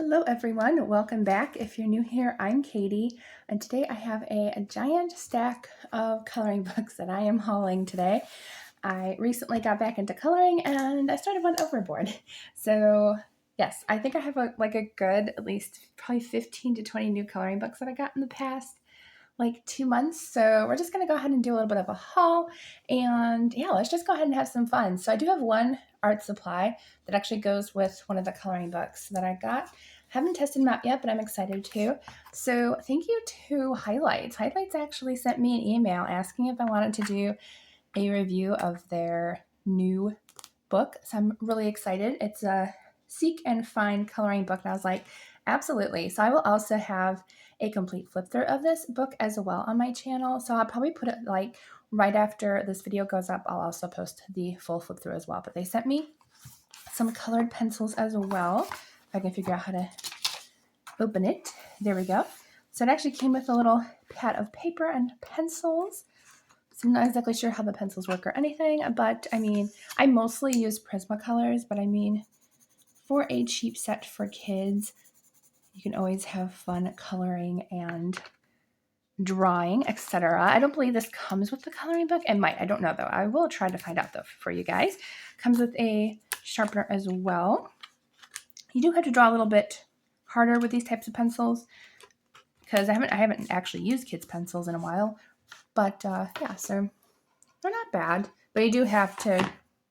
Hello everyone, welcome back. If you're new here, I'm Katie, and today I have a giant stack of coloring books that I am hauling today. I recently got back into coloring and I started one overboard. So yes, I think I have a good, at least probably 15 to 20 new coloring books that I got in the past 2 months. So we're just going to go ahead and do a little bit of a haul, and yeah, let's just go ahead and have some fun. So I do have one art supply that actually goes with one of the coloring books that I got. Haven't tested them out yet, but I'm excited to. So thank you to Highlights. Highlights actually sent me an email asking if I wanted to do a review of their new book. So I'm really excited. It's a Seek and Find coloring book, and I was like, absolutely. So I will also have a complete flip through of this book as well on my channel. So I'll probably put it right after this video goes up. I'll also post the full flip through as well. But they sent me some colored pencils as well. If I can figure out how to open it. There we go. So it actually came with a little pad of paper and pencils. So I'm not exactly sure how the pencils work or anything, but I mean, I mostly use Prismacolors, but I mean, for a cheap set for kids, you can always have fun coloring and drawing, etc. I don't believe this comes with the coloring book. It might. I don't know, though. I will try to find out, though, for you guys. Comes with a sharpener as well. You do have to draw a little bit harder with these types of pencils because I haven't actually used kids' pencils in a while. But yeah, so they're not bad. But you do have to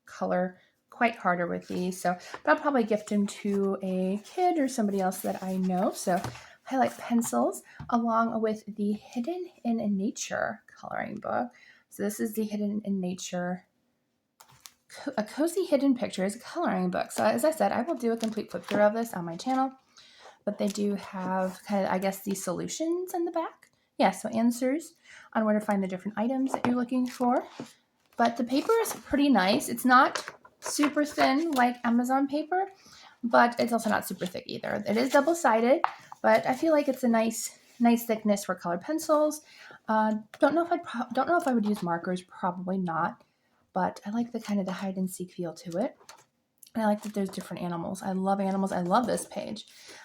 color quite harder with these. So, but I'll probably gift them to a kid or somebody else that I know. So highlight pencils along with the Hidden in Nature coloring book. So this is the Hidden in Nature, a cozy hidden pictures coloring book. So as I said, I will do a complete flip through of this on my channel, but they do have kind of, I guess, the solutions in the back. Yeah, so answers on where to find the different items that you're looking for. But the paper is pretty nice. It's not super thin like Amazon paper, but it's also not super thick either. It is double-sided, but I feel like it's a nice thickness for colored pencils. Don't know if I would use markers. Probably not, but I like the kind of the hide and seek feel to it. And I like that there's different animals. I love animals. I love this page.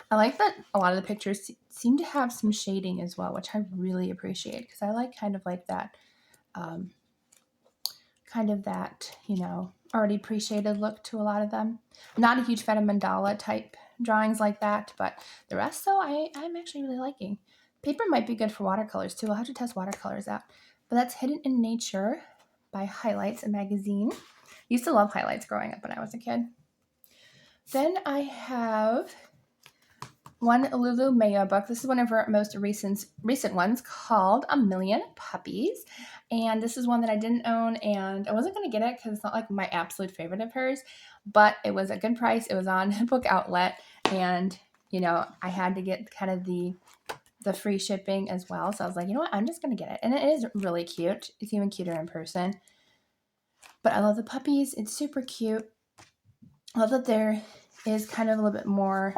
I like that a lot of the pictures seem to have some shading as well, which I really appreciate because I like kind of that, already pre-shaded look to a lot of them. I'm not a huge fan of mandala type drawings like that, but the rest, though, I'm actually really liking. Paper might be good for watercolors too. I'll have to test watercolors out. But that's Hidden in Nature by Highlights, a magazine. Used to love Highlights growing up when I was a kid. Then I have one Lulu Mayo book. This is one of her most recent ones called A Million Puppies. And this is one that I didn't own, and I wasn't going to get it because it's not like my absolute favorite of hers, but it was a good price. It was on Book Outlet, and, I had to get kind of the free shipping as well. So I was like, you know what, I'm just going to get it. And it is really cute. It's even cuter in person. But I love the puppies. It's super cute. I love that there is kind of a little bit more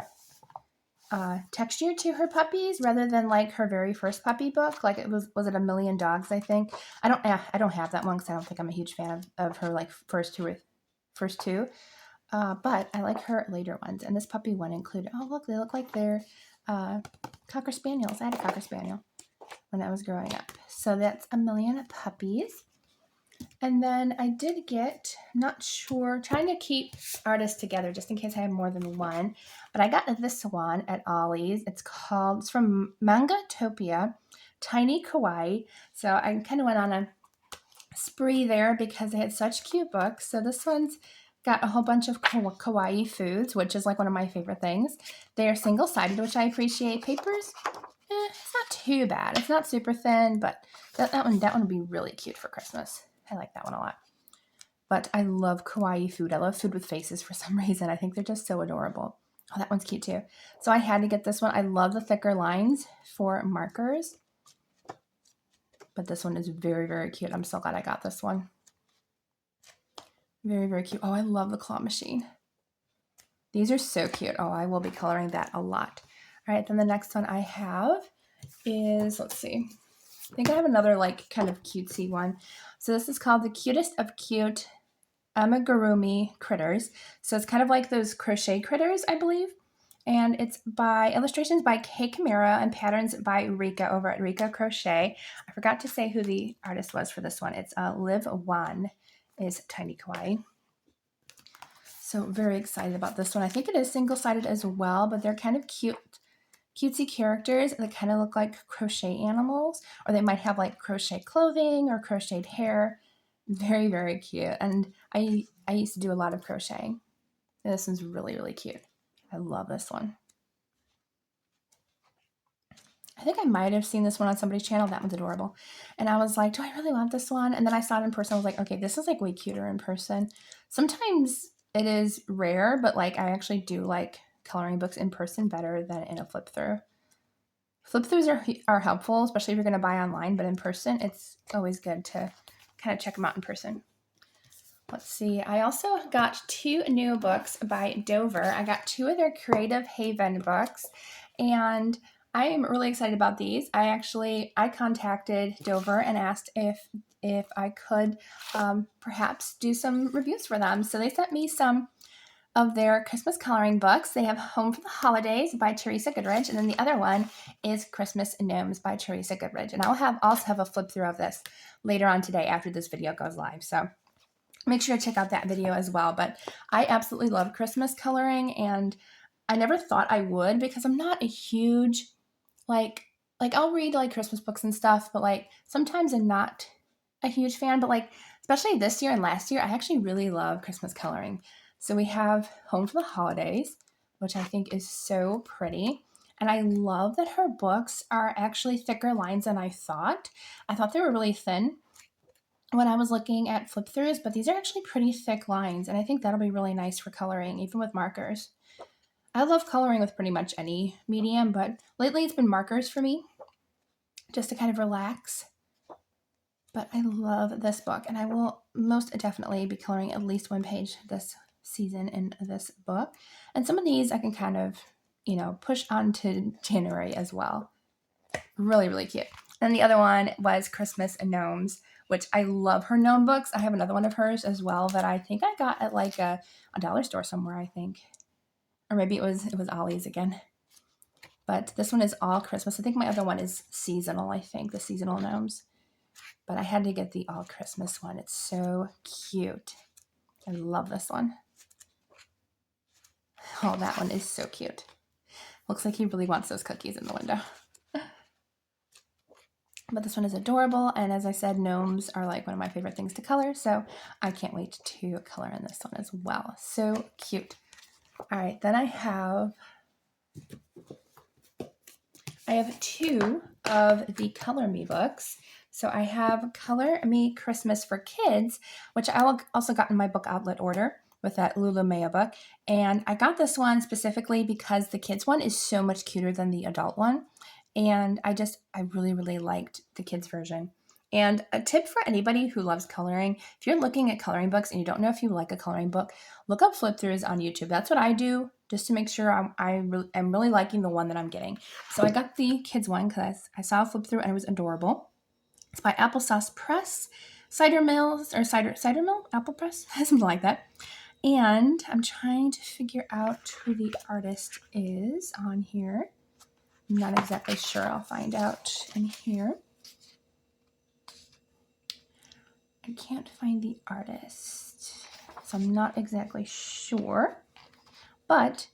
texture to her puppies rather than like her very first puppy book. Like was it A Million Dogs, I think. I don't have that one because I don't think I'm a huge fan of her first two. But I like her later ones. And this puppy one included, oh look, they look like they're Cocker Spaniels. I had a Cocker Spaniel when I was growing up. So that's A Million Puppies. And then I did get, not sure, trying to keep artists together just in case I have more than one. But I got this one at Ollie's. It's from Mangatopia, Tiny Kawaii. So I kind of went on a spree there because they had such cute books. So this one's got a whole bunch of kawaii foods, which is like one of my favorite things. They are single-sided, which I appreciate. Papers, it's not too bad. It's not super thin, but that one would be really cute for Christmas. I like that one a lot. But I love kawaii food. I love food with faces for some reason. I think they're just so adorable. Oh, that one's cute too. So I had to get this one. I love the thicker lines for markers. But this one is very, very cute. I'm so glad I got this one. Very, very cute. Oh, I love the claw machine. These are so cute. Oh, I will be coloring that a lot. All right, then the next one I have is, let's see. I think I have another kind of cutesy one. So this is called The Cutest of Cute Amigurumi Critters. So it's kind of like those crochet critters, I believe. And it's by illustrations by Kay Camara and patterns by Rika over at Rika Crochet. I forgot to say who the artist was for this one. It's Liv Wan is Tiny Kawaii. So very excited about this one. I think it is single-sided as well, but they're kind of cutesy characters that kind of look like crochet animals, or they might have like crochet clothing or crocheted hair. Very, very cute. And I used to do a lot of crocheting. This one's really, really cute. I love this one. I think I might have seen this one on somebody's channel. That one's adorable. And I was like, do I really want this one? And then I saw it in person. I was like, okay, this is like way cuter in person. Sometimes it is rare, but like I actually do like coloring books in person better than in a flip through. Flip throughs are helpful, especially if you're going to buy online, but in person, it's always good to kind of check them out in person. Let's see. I also got 2 new books by Dover. I got 2 of their Creative Haven books, and I am really excited about these. I contacted Dover and asked if I could perhaps do some reviews for them. So they sent me some of their Christmas coloring books. They have Home for the Holidays by Teresa Goodrich, and then the other one is Christmas Gnomes by Teresa Goodrich. And I'll also have a flip through of this later on today after this video goes live. So make sure to check out that video as well. But I absolutely love Christmas coloring, and I never thought I would because I'm not a huge, like I'll read like Christmas books and stuff, but like sometimes I'm not a huge fan. But like, especially this year and last year, I actually really love Christmas coloring. So we have Home for the Holidays, which I think is so pretty. And I love that her books are actually thicker lines than I thought. I thought they were really thin when I was looking at flip throughs, but these are actually pretty thick lines, and I think that'll be really nice for coloring, even with markers. I love coloring with pretty much any medium, but lately it's been markers for me, just to kind of relax. But I love this book, and I will most definitely be coloring at least 1 page this season in this book. And some of these I can kind of, push on to January as well. Really, really cute. And the other one was Christmas and Gnomes, which I love her gnome books. I have another one of hers as well that I think I got at like a dollar store somewhere, I think. Or maybe it was Ollie's again. But this one is all Christmas. I think my other one is seasonal, I think, the seasonal gnomes. But I had to get the all Christmas one. It's so cute. I love this one. Oh, that one is so cute. Looks like he really wants those cookies in the window. But this one is adorable, and as I said, gnomes are like one of my favorite things to color, so I can't wait to color in this one as well. So cute. All right, then I have 2 of the Color Me books. So I have Color Me Christmas for Kids, which I also got in my book outlet order with that Lulu Mayo book. And I got this one specifically because the kids one is so much cuter than the adult one. And I really, really liked the kids version. And a tip for anybody who loves coloring, if you're looking at coloring books and you don't know if you like a coloring book, look up flip throughs on YouTube. That's what I do just to make sure I'm really liking the one that I'm getting. So I got the kids one because I saw a flip through and it was adorable. It's by Applesauce Press, Cider Mill, Apple Press, something like that. And I'm trying to figure out who the artist is on here. I'm not exactly sure. I'll find out in here. I can't find the artist, so I'm not exactly sure, but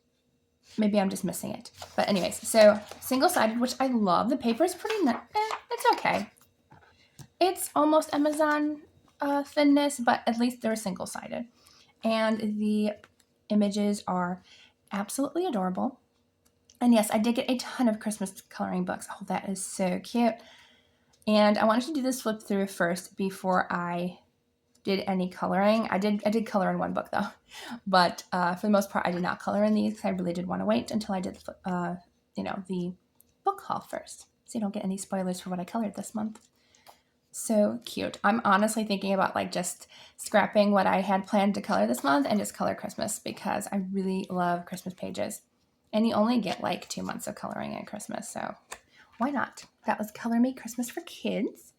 maybe I'm just missing it. But anyways, so single-sided, which I love. The paper is pretty nice. It's okay. It's almost Amazon thinness, but at least they're single-sided. And the images are absolutely adorable. And yes, I did get a ton of Christmas coloring books. Oh, that is so cute. And I wanted to do this flip through first before I did any coloring. I did color in one book though, but for the most part, I did not color in these because I really did want to wait until I did, the book haul first, so you don't get any spoilers for what I colored this month. So cute. I'm honestly thinking about like just scrapping what I had planned to color this month and just color Christmas because I really love Christmas pages. And you only get like 2 months of coloring at Christmas, so why not? That was Color Me Christmas for Kids.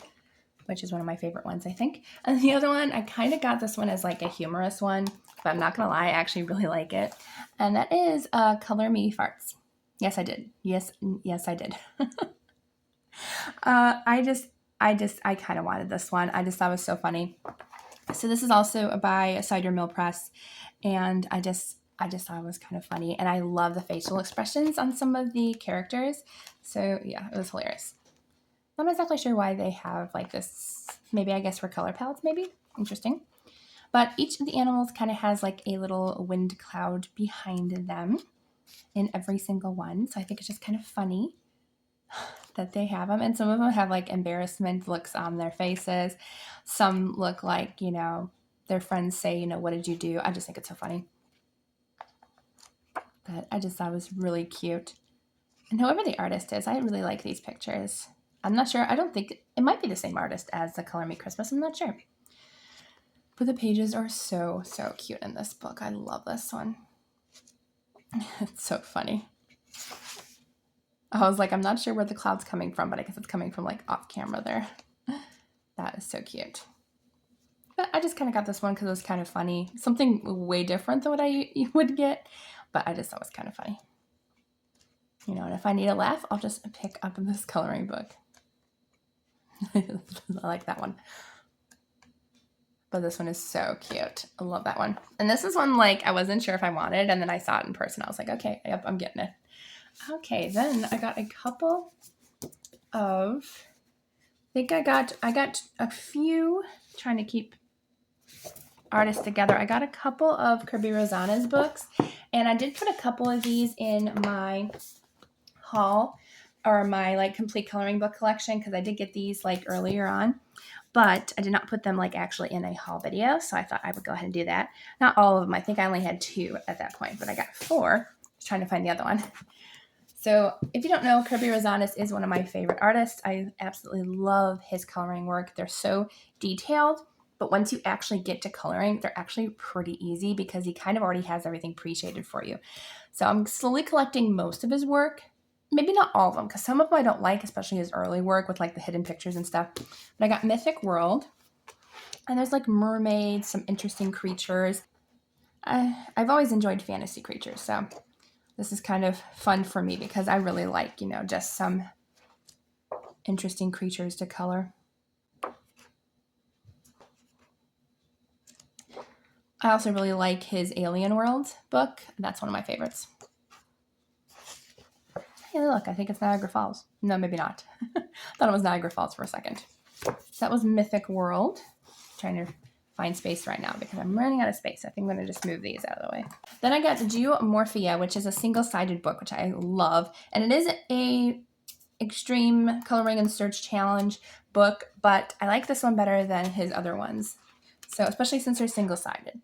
which is one of my favorite ones, I think. And the other one, I kind of got this one as like a humorous one, but I'm not going to lie, I actually really like it. And that is Color Me Farts. Yes, I did. Yes, I did. I kind of wanted this one. I just thought it was so funny. So this is also by Cider Mill Press, and I just thought it was kind of funny, and I love the facial expressions on some of the characters. So yeah, it was hilarious. I'm not exactly sure why they have like this, maybe I guess for color palettes, maybe. Interesting. But each of the animals kind of has like a little wind cloud behind them in every single one. So I think it's just kind of funny that they have them. And some of them have like embarrassment looks on their faces. Some look like, you know, their friends say, you know, what did you do? I just think it's so funny. But I just thought it was really cute. And whoever the artist is, I really like these pictures. I'm not sure. I don't think it might be the same artist as the Color Me Christmas. I'm not sure. But the pages are so, so cute in this book. I love this one. It's so funny. I was like, I'm not sure where the cloud's coming from, but I guess it's coming from like off camera there. That is so cute. But I just kind of got this one because it was kind of funny. Something way different than what I would get, but I just thought it was kind of funny. You know, and if I need a laugh, I'll just pick up this coloring book. I like that one. But this one is so cute. I love that one. And this is one like I wasn't sure if I wanted, and then I saw it in person. I was like, okay, yep, I'm getting it. Okay, then I got a couple of, I think I got a few, trying to keep artists together. I got a couple of Kirby Rosanes books, and I did put a couple of these in my haul, or my like complete coloring book collection, because I did get these like earlier on, but I did not put them like actually in a haul video, so I thought I would go ahead and do that. Not all of them. I think I only had 2 at that point, but I got 4. Just trying to find the other one. So if you don't know, Kirby Rosanes is one of my favorite artists. I absolutely love his coloring work. They're so detailed, but once you actually get to coloring, they're actually pretty easy because he kind of already has everything pre-shaded for you. So I'm slowly collecting most of his work. Maybe not all of them, because some of them I don't like, especially his early work with like the hidden pictures and stuff. But I got Mythic World, and there's like mermaids, some interesting creatures. I've always enjoyed fantasy creatures, so this is kind of fun for me because I really like, you know, just some interesting creatures to color. I also really like his Alien World book. That's one of my favorites. Hey, look, I think it's Niagara Falls. No, maybe not. Thought it was Niagara Falls for a second. So that was Mythic World. I'm trying to find space right now because I'm running out of space. I think I'm going to just move these out of the way. Then I got Geomorphia, which is a single-sided book, which I love. And it is a extreme coloring and search challenge book, but I like this one better than his other ones. So especially since they're single-sided.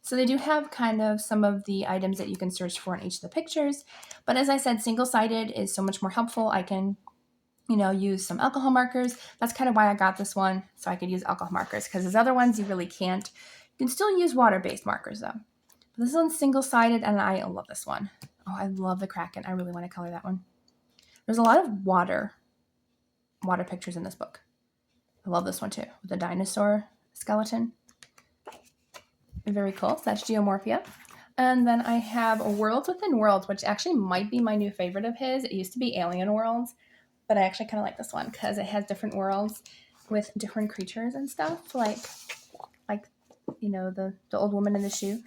So they do have kind of some of the items that you can search for in each of the pictures. But as I said, single-sided is so much more helpful. I can, you know, use some alcohol markers. That's kind of why I got this one, so I could use alcohol markers, because his other ones you really can't. You can still use water-based markers though. But this one's single-sided, and I love this one. Oh, I love the Kraken. I really want to color that one. There's a lot of water pictures in this book. I love this one too, with the dinosaur skeleton. Very cool. So that's Geomorphia. And then I have Worlds Within Worlds, which actually might be my new favorite of his. It used to be Alien Worlds, but I actually kind of like this one because it has different worlds with different creatures and stuff, like you know, the old woman in the shoe.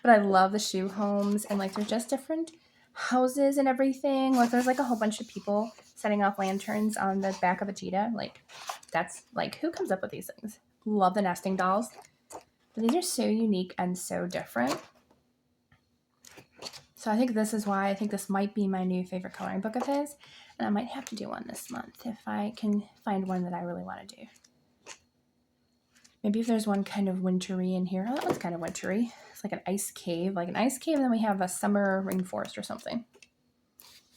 But I love the shoe homes, and like there's just different houses and everything. Like there's like a whole bunch of people setting off lanterns on the back of a cheetah. Like that's like, who comes up with these things? Love the nesting dolls. But these are so unique and so different. So I think this is why I think this might be my new favorite coloring book of his. And I might have to do one this month if I can find one that I really want to do. Maybe if there's one kind of wintry in here. Oh, that one's kind of wintry. It's like an ice cave. Like an ice cave, and then we have a summer rainforest or something.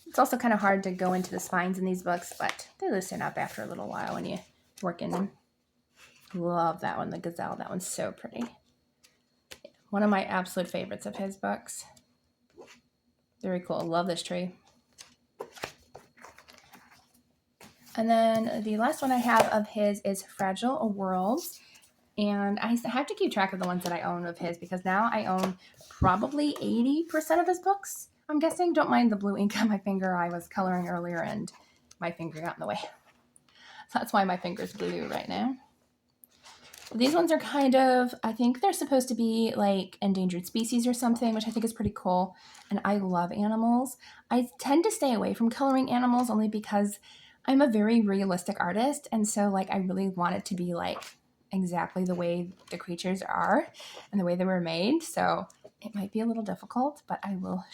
It's also kind of hard to go into the spines in these books, but they loosen up after a little while when you work in them. Love that one, the gazelle. That one's so pretty. One of my absolute favorites of his books. Very cool. Love this tree. And then the last one I have of his is Fragile Worlds. And I have to keep track of the ones that I own of his because now I own probably 80% of his books, I'm guessing. Don't mind the blue ink on my finger. I was coloring earlier and my finger got in the way. So that's why my finger's blue right now. These ones are kind of, I think they're supposed to be like endangered species or something, which I think is pretty cool. And I love animals. I tend to stay away from coloring animals only because I'm a very realistic artist. And so like I really want it to be like exactly the way the creatures are and the way they were made. So it might be a little difficult, but I will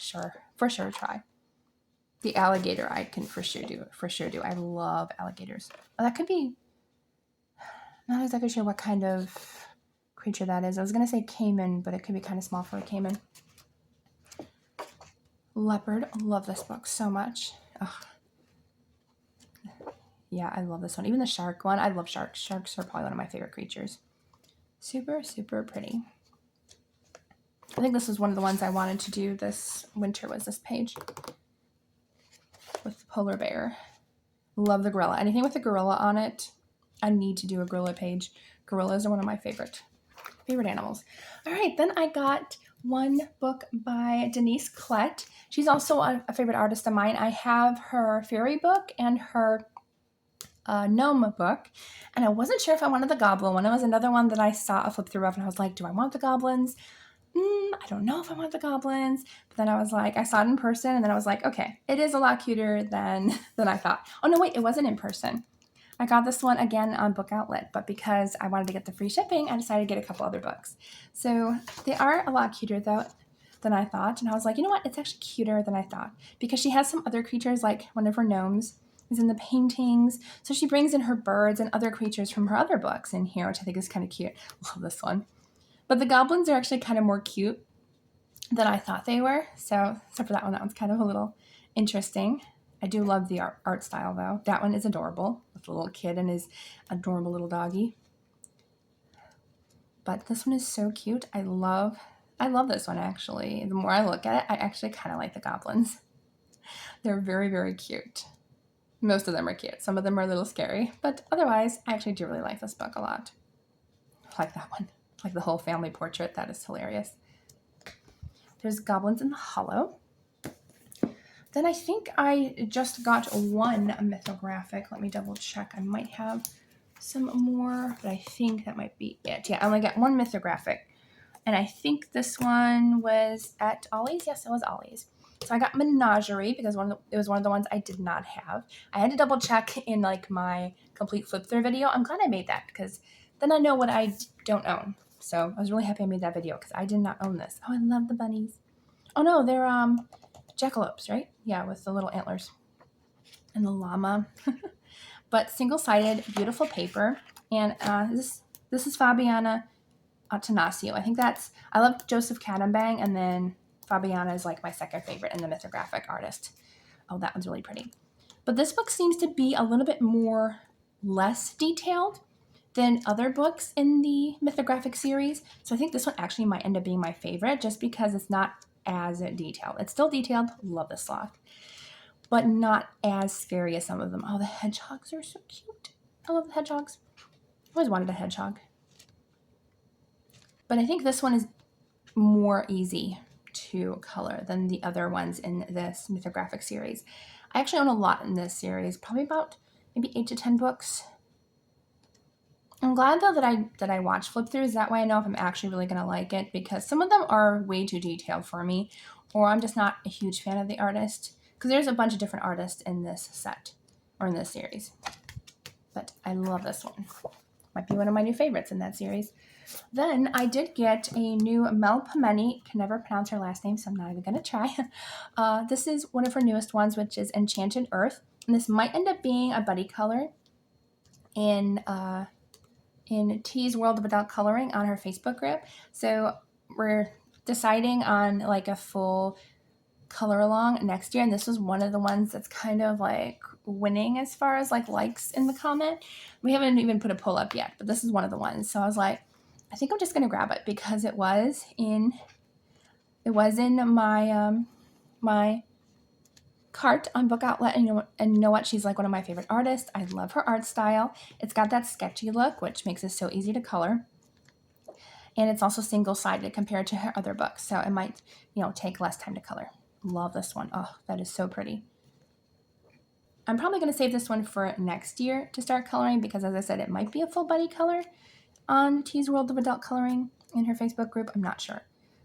for sure try. The alligator I can for sure do. I love alligators. Oh, that could be, not exactly sure what kind of creature that is. I was going to say caiman, but it could be kind of small for a caiman. Leopard. Love this book so much. Ugh. Yeah, I love this one. Even the shark one. I love sharks. Sharks are probably one of my favorite creatures. Super, super pretty. I think this was one of the ones I wanted to do this winter was this page with the polar bear. Love the gorilla. Anything with a gorilla on it, I need to do a gorilla page. Gorillas are one of my favorite animals. All right, then I got one book by Denyse Klette. She's also a favorite artist of mine. I have her fairy book and her gnome book, and I wasn't sure if I wanted the goblin one. It was another one that I saw a flip through of, and I was like, do I want the goblins? I don't know if I want the goblins. But then I was like, I saw it in person, and then I was like, okay, it is a lot cuter than I thought. Oh no, wait, it wasn't in person. I got this one again on Book Outlet, but because I wanted to get the free shipping, I decided to get a couple other books. So they are a lot cuter though than I thought. And I was like, you know what? It's actually cuter than I thought because she has some other creatures, like one of her gnomes is in the paintings. So she brings in her birds and other creatures from her other books in here, which I think is kind of cute. Love this one. But the goblins are actually kind of more cute than I thought they were. So except for that one's kind of a little interesting. I do love the art style, though. That one is adorable with the little kid and his adorable little doggy. But this one is so cute. I love this one, actually. The more I look at it, I actually kind of like the goblins. They're very, very cute. Most of them are cute. Some of them are a little scary. But otherwise, I actually do really like this book a lot. I like that one. I like the whole family portrait. That is hilarious. There's Goblins in the Hollow. Then I think I just got one mythographic. Let me double check. I might have some more, but I think that might be it. Yeah, I only got one mythographic. And I think this one was at Ollie's. Yes, it was Ollie's. So I got Menagerie because it was one of the ones I did not have. I had to double check in like my complete flip through video. I'm glad I made that because then I know what I don't own. So I was really happy I made that video because I did not own this. Oh, I love the bunnies. Oh no, they're jackalopes, right? Yeah, with the little antlers and the llama. But single-sided, beautiful paper. And this is Fabiana Attanasio. I think I love Joseph Kattenbang, and then Fabiana is like my second favorite in the mythographic artist. Oh, that one's really pretty. But this book seems to be a little bit less detailed than other books in the mythographic series. So I think this one actually might end up being my favorite just because it's not as detailed. It's still detailed. Love this sloth. But not as scary as some of them. Oh, the hedgehogs are so cute. I love the hedgehogs. I always wanted a hedgehog. But I think this one is more easy to color than the other ones in this mythographic series. I actually own a lot in this series, probably about maybe 8 to 10 books. I'm glad though that I watch flip throughs. That way I know if I'm actually really going to like it because some of them are way too detailed for me, or I'm just not a huge fan of the artist because there's a bunch of different artists in this set or in this series. But I love this one. Might be one of my new favorites in that series. Then I did get a new Melpomene. Can never pronounce her last name, so I'm not even going to try. This is one of her newest ones, which is Enchanted Earth. And this might end up being a buddy color in T's World of Adult Coloring on her Facebook group. So we're deciding on like a full color along next year. And this was one of the ones that's kind of like winning as far as like likes in the comment. We haven't even put a poll up yet, but this is one of the ones. So I was like, I think I'm just going to grab it because it was in my my Cart on Book Outlet, and you know what? She's like one of my favorite artists. I love her art style. It's got that sketchy look, which makes it so easy to color. And it's also single-sided compared to her other books, so it might, take less time to color. Love this one. Oh, that is so pretty. I'm probably going to save this one for next year to start coloring because, as I said, it might be a full body color on T's World of Adult Coloring in her Facebook group. I'm not sure.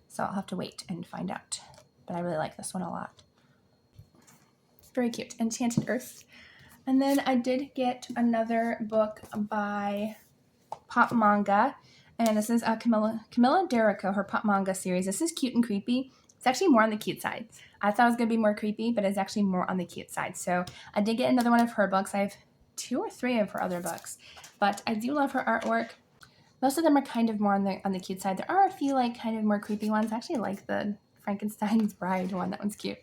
So I'll have to wait and find out. But I really like this one a lot. It's very cute. Enchanted Earth. And then I did get another book by Pop Manga. And this is Camilla Derico, her Pop Manga series. This is cute and creepy. It's actually more on the cute side. I thought it was going to be more creepy, but it's actually more on the cute side. So I did get another one of her books. I have 2 or 3 of her other books. But I do love her artwork. Most of them are kind of more on the cute side. There are a few like kind of more creepy ones. I actually like the Frankenstein's Bride one. That one's cute.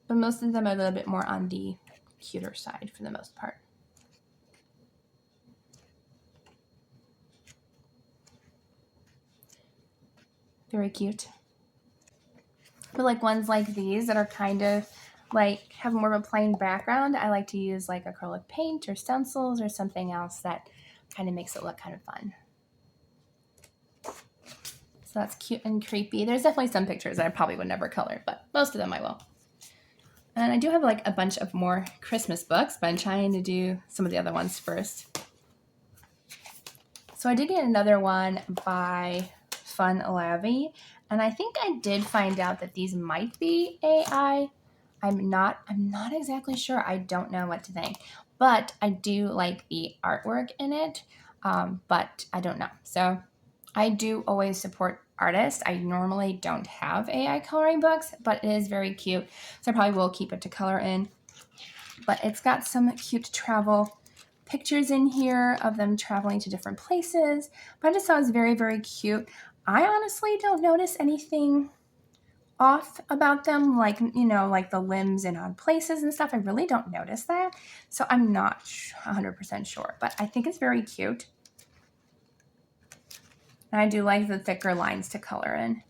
But most of them are a little bit more on the cuter side for the most part. Very cute. But like ones like these that are kind of like have more of a plain background, I like to use like acrylic paint or stencils or something else that kind of makes it look kind of fun. So that's cute and creepy. There's definitely some pictures that I probably would never color, but most of them I will. And I do have like a bunch of more Christmas books, but I'm trying to do some of the other ones first. So I did get another one by Fun Lavy, and I think I did find out that these might be AI. I'm not exactly sure. I don't know what to think, but I do like the artwork in it, but I don't know. So I do always support artists. I normally don't have AI coloring books, but it is very cute, so I probably will keep it to color in. But it's got some cute travel pictures in here of them traveling to different places, but I just thought it was very, very cute. I honestly don't notice anything off about them, like, like the limbs in odd places and stuff. I really don't notice that, so I'm not 100% sure, but I think it's very cute. And I do like the thicker lines to color in,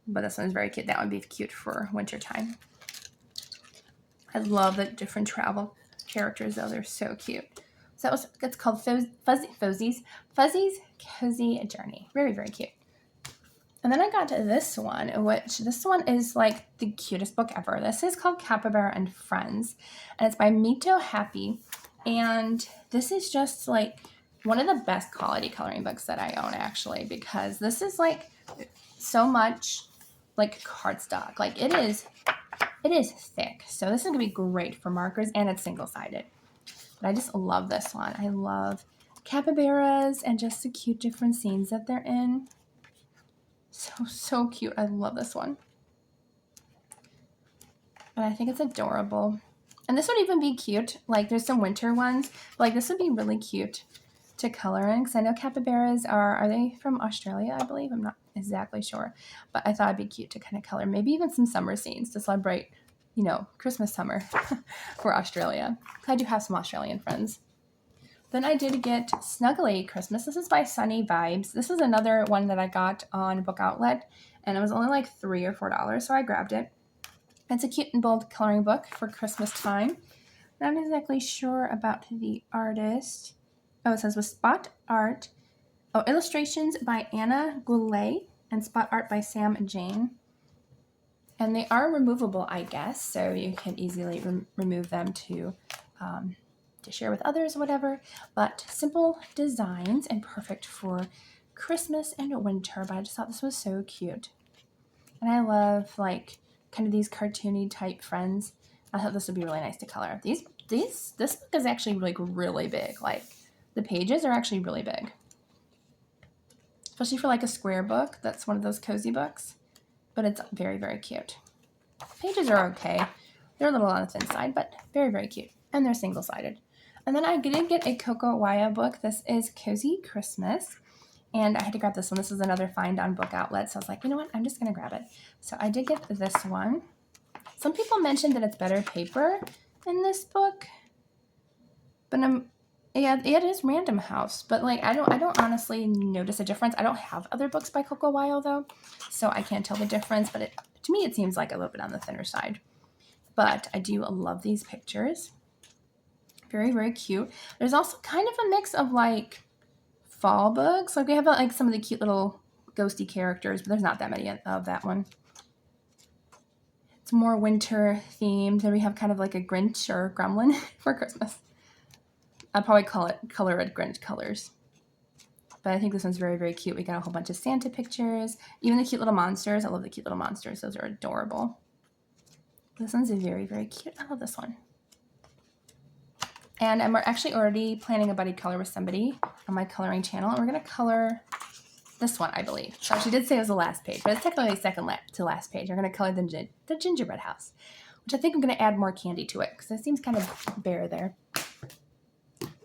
but this one's very cute. That would be cute for wintertime. I love the different travel characters, though. They're so cute. So it's called Fuzzy's Cozy Journey. Very, very cute. And then I got to this one, which this one is like the cutest book ever. This is called Capybara and Friends, and it's by Mito Happy. And this is just like one of the best quality coloring books that I own, actually, because this is like so much like cardstock. Like it is thick. So this is gonna be great for markers, and it's single-sided. But I just love this one. I love capybaras and just the cute different scenes that they're in. So cute. I love this one. And I think it's adorable. And this would even be cute. Like there's some winter ones, but like this would be really cute to color in, because I know capybaras are they from Australia, I believe? I'm not exactly sure. But I thought it'd be cute to kind of color maybe even some summer scenes to celebrate, Christmas summer for Australia. I do have some Australian friends. Then I did get Snuggly Christmas. This is by Sunny Vibes. This is another one that I got on Book Outlet, and it was only like $3 or $4, so I grabbed it. It's a cute and bold coloring book for Christmas time. Not exactly sure about the artist. Oh, it says with spot art. Oh, illustrations by Anna Goulet and spot art by Sam Jane. And they are removable, I guess, so you can easily remove them to share with others, whatever. But simple designs and perfect for Christmas and winter. But I just thought this was so cute. And I love like kind of these cartoony type friends. I thought this would be really nice to color. This book is actually like really big. Like the pages are actually really big. Especially for like a square book. That's one of those cozy books. But it's very, very cute. Pages are okay. They're a little on the thin side, but very, very cute. And they're single-sided. And then I did get a Kawaii book. This is Cozy Christmas. And I had to grab this one. This is another find on Book Outlet. So I was like, you know what? I'm just going to grab it. So I did get this one. Some people mentioned that it's better paper in this book. But yeah, it is Random House. But like I don't honestly notice a difference. I don't have other books by Kawaii though. So I can't tell the difference. But to me, it seems like a little bit on the thinner side. but I do love these pictures. Very, very cute. There's also kind of a mix of like fall books. Like we have like some of the cute little ghosty characters, but there's not that many of that one. It's more winter themed. Then we have kind of like a Grinch or Gremlin for Christmas. I'd probably color it Grinch colors. But I think this one's very, very cute. We got a whole bunch of Santa pictures. Even the cute little monsters. I love the cute little monsters. Those are adorable. This one's very, very cute. I love this one. And I'm actually already planning a buddy color with somebody on my coloring channel. And we're going to color this one, I believe. So she did say it was the last page, but it's technically second to last page. We're going to color the gingerbread house, which I think I'm going to add more candy to it because it seems kind of bare there.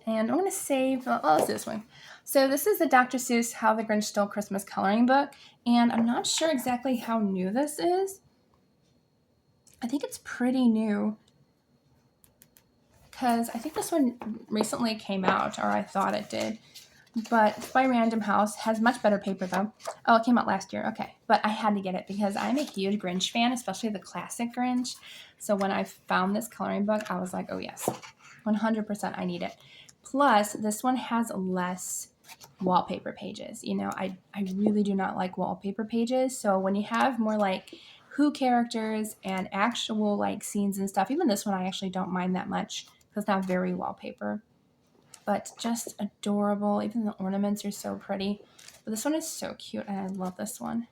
And I'm going to save, let's do this one. So this is the Dr. Seuss How the Grinch Stole Christmas coloring book. And I'm not sure exactly how new this is. I think it's pretty new because I think this one recently came out, or I thought it did. But it's by Random House. Has much better paper though. Oh, it came out last year. Okay. But I had to get it because I'm a huge Grinch fan, especially the classic Grinch. So when I found this coloring book, I was like, oh yes, 100% I need it. Plus, this one has less wallpaper pages. You know, I really do not like wallpaper pages. So when you have more like Who characters and actual like scenes and stuff, even this one I actually don't mind that much because it's not very wallpaper. But just adorable. Even the ornaments are so pretty. But this one is so cute, and I love this one.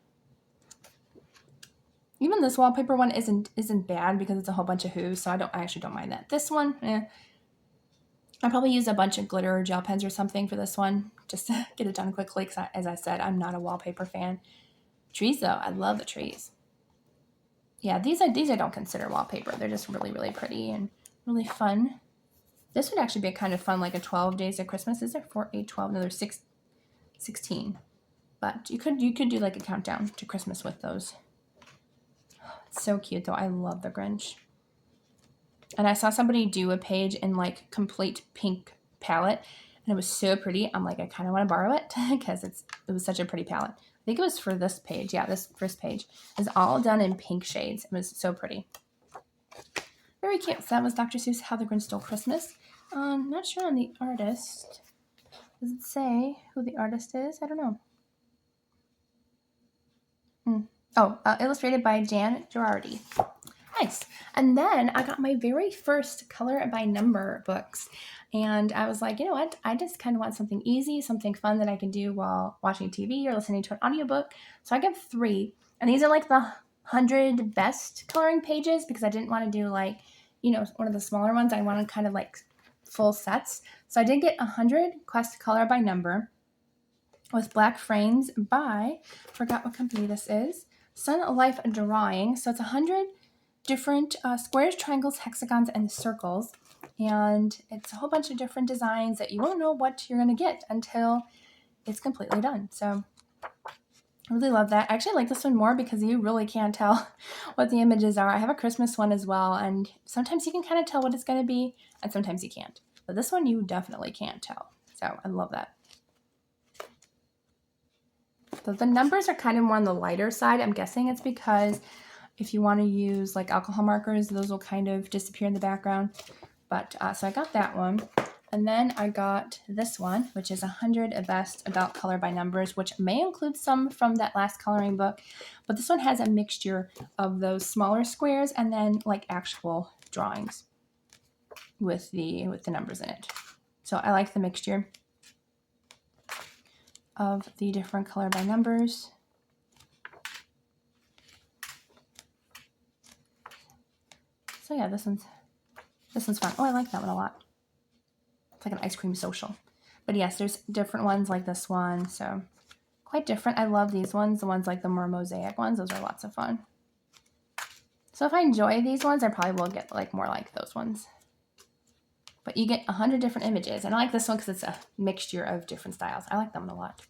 Even this wallpaper one isn't bad because it's a whole bunch of Who's, so I actually don't mind that. This one, I'll probably use a bunch of glitter or gel pens or something for this one, just to get it done quickly. Because as I said, I'm not a wallpaper fan. Trees though, I love the trees. Yeah, these I don't consider wallpaper. They're just really, really pretty and really fun. This would actually be kind of fun, like a 12 days of Christmas. Is there 4, 8, 12? No, there's 16. But you could do like a countdown to Christmas with those. It's so cute though. I love the Grinch. And I saw somebody do a page in like complete pink palette, and it was so pretty. I'm like, I kind of want to borrow it because it was such a pretty palette. I think it was for this page. Yeah, this first page is all done in pink shades. It was so pretty. Very cute. So that was Dr. Seuss How the Grinch Stole Christmas. Not sure on the artist. Does it say who the artist is? I don't know. Illustrated by Jan Girardi. Nice. And then I got my very first color by number books. And I was like, you know what? I just kind of want something easy, something fun that I can do while watching TV or listening to an audiobook. So I got 3. And these are like the 100 best coloring pages because I didn't want to do like, one of the smaller ones. I wanted kind of like full sets. So I did get 100 Quest Color by Number with black frames by, forgot what company this is, Sun Life Drawing. So it's 100 different squares, triangles, hexagons, and circles. And it's a whole bunch of different designs that you won't know what you're going to get until it's completely done. So I really love that. I actually like this one more because you really can't tell what the images are. I have a Christmas one as well, and sometimes you can kind of tell what it's going to be, and sometimes you can't. But this one you definitely can't tell. So I love that. So the numbers are kind of more on the lighter side. I'm guessing it's because if you want to use like alcohol markers, those will kind of disappear in the background. But so I got that one. And then I got this one, which is 100 Best Adult Color by Numbers, which may include some from that last coloring book. But this one has a mixture of those smaller squares and then like actual drawings with the numbers in it. So I like the mixture of the different color by numbers. So yeah, this one's fun. Oh, I like that one a lot. It's like an ice cream social. But yes, there's different ones like this one. So quite different. I love these ones. The ones like the more mosaic ones. Those are lots of fun. So if I enjoy these ones, I probably will get like more like those ones. But you get 100 different images. And I like this one because it's a mixture of different styles. I like that one a lot.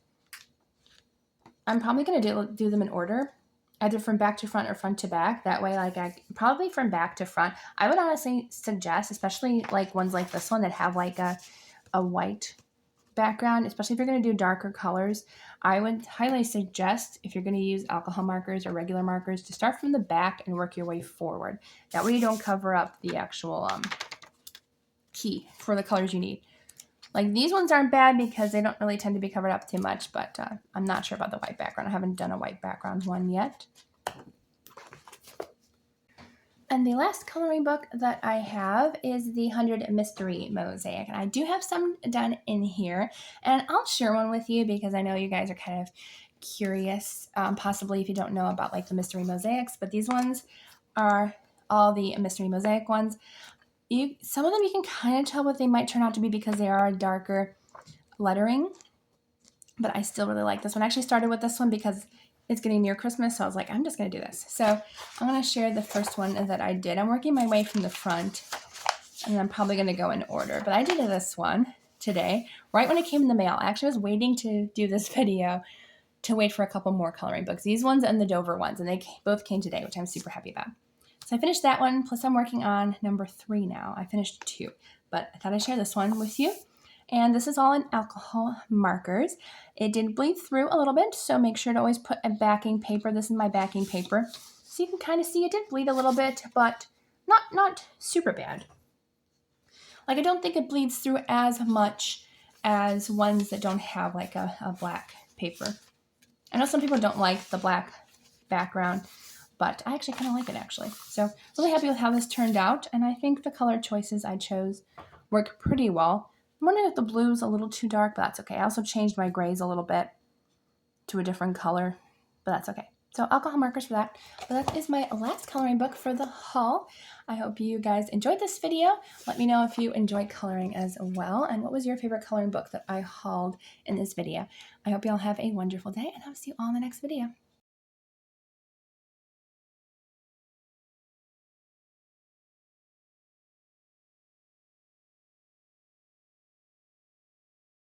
I'm probably going to do them in order, either from back to front or front to back. That way, like probably from back to front. I would honestly suggest, especially like ones like this one that have like a white background, especially if you're going to do darker colors, I would highly suggest, if you're going to use alcohol markers or regular markers, to start from the back and work your way forward. That way you don't cover up the actual key for the colors you need. Like these ones aren't bad because they don't really tend to be covered up too much, but I'm not sure about the white background. I haven't done a white background one yet. And the last coloring book that I have is the 100 Mystery Mosaic. And I do have some done in here. And I'll share one with you because I know you guys are kind of curious, possibly if you don't know about like the Mystery Mosaics. But these ones are all the Mystery Mosaic ones. Some of them you can kind of tell what they might turn out to be because they are a darker lettering. But I still really like this one. I actually started with this one because it's getting near Christmas, so I was like, I'm just going to do this. So I'm going to share the first one that I did. I'm working my way from the front, and I'm probably going to go in order. But I did this one today, right when it came in the mail. I actually was waiting to do this video to wait for a couple more coloring books. These ones and the Dover ones, and they both came today, which I'm super happy about. So I finished that one, plus I'm working on number 3 now. I finished 2, but I thought I'd share this one with you. And this is all in alcohol markers. It did bleed through a little bit, so make sure to always put a backing paper. This is my backing paper. So you can kind of see it did bleed a little bit, but not super bad. Like I don't think it bleeds through as much as ones that don't have like a black paper. I know some people don't like the black background, but I actually kind of like it actually. So really happy with how this turned out, and I think the color choices I chose work pretty well. I'm wondering if the blue's a little too dark, but that's okay. I also changed my grays a little bit to a different color, but that's okay. So alcohol markers for that. But that is my last coloring book for the haul. I hope you guys enjoyed this video. Let me know if you enjoyed coloring as well, and what was your favorite coloring book that I hauled in this video. I hope you all have a wonderful day, and I'll see you all in the next video.